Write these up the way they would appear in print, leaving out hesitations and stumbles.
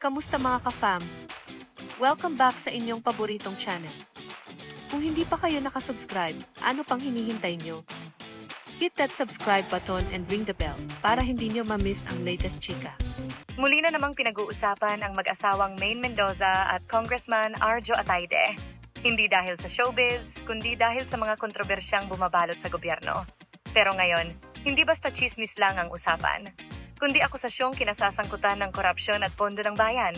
Kamusta mga ka-fam? Welcome back sa inyong paboritong channel. Kung hindi pa kayo nakasubscribe, ano pang hinihintay nyo? Hit that subscribe button and ring the bell para hindi nyo ma-miss ang latest chika. Muli na namang pinag-uusapan ang mag-asawang Maine Mendoza at Congressman Arjo Ataide. Hindi dahil sa showbiz, kundi dahil sa mga kontrobersyang bumabalot sa gobyerno. Pero ngayon, hindi basta chismis lang ang usapan, kundi akusasyong kinasasangkutan ng korupsyon at pondo ng bayan.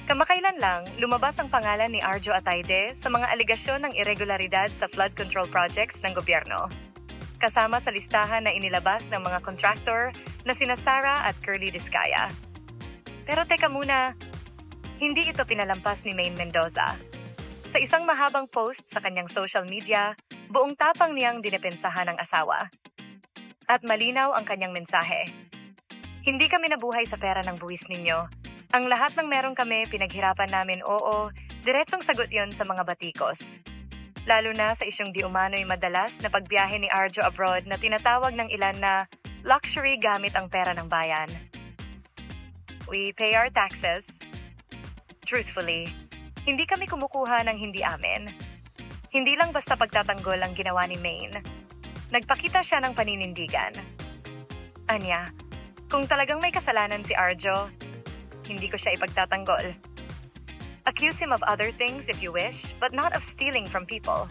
Kamakailan lang, lumabas ang pangalan ni Arjo Ataide sa mga aligasyon ng irregularidad sa flood control projects ng gobyerno. Kasama sa listahan na inilabas ng mga contractor na sina Sara at Curly Discaya. Pero teka muna, hindi ito pinalampas ni Maine Mendoza. Sa isang mahabang post sa kanyang social media, buong tapang niyang dinepensahan ang asawa. At malinaw ang kanyang mensahe. Hindi kami nabuhay sa pera ng buwis ninyo. Ang lahat ng meron kami, pinaghirapan namin, oo, diretsong sagot yon sa mga batikos. Lalo na sa isyong di umano'y madalas na pagbiyahe ni Arjo abroad na tinatawag ng ilan na luxury gamit ang pera ng bayan. We pay our taxes. Truthfully, hindi kami kumukuha ng hindi amin. Hindi lang basta pagtatanggol ang ginawa ni Maine. Nagpakita siya ng paninindigan. Anya, kung talagang may kasalanan si Arjo, hindi ko siya ipagtatanggol. Accuse him of other things if you wish, but not of stealing from people.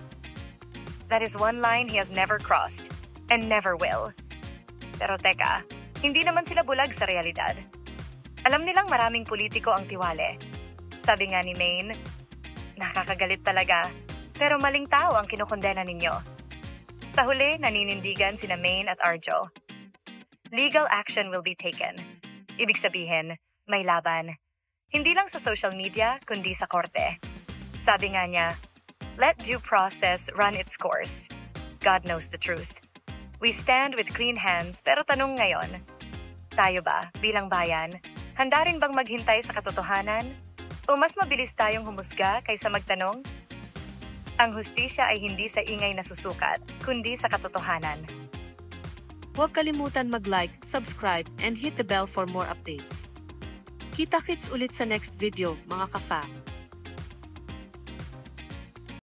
That is one line he has never crossed, and never will. Pero teka, hindi naman sila bulag sa realidad. Alam nilang maraming politiko ang tiwale. Sabi nga ni Maine, nakakagalit talaga, pero maling tao ang kinokondena ninyo. Sa huli, naninindigan sina Maine at Arjo. Legal action will be taken. Ibig sabihin, may laban. Hindi lang sa social media, kundi sa korte. Sabi nga niya, let due process run its course. God knows the truth. We stand with clean hands, pero tanong ngayon, tayo ba, bilang bayan, handa rin bang maghintay sa katotohanan? O mas mabilis tayong humusga kaysa magtanong? Ang hustisya ay hindi sa ingay na susukat, kundi sa katotohanan. Huwag kalimutan mag-like, subscribe, and hit the bell for more updates. Kita-kits ulit sa next video, mga ka-fam.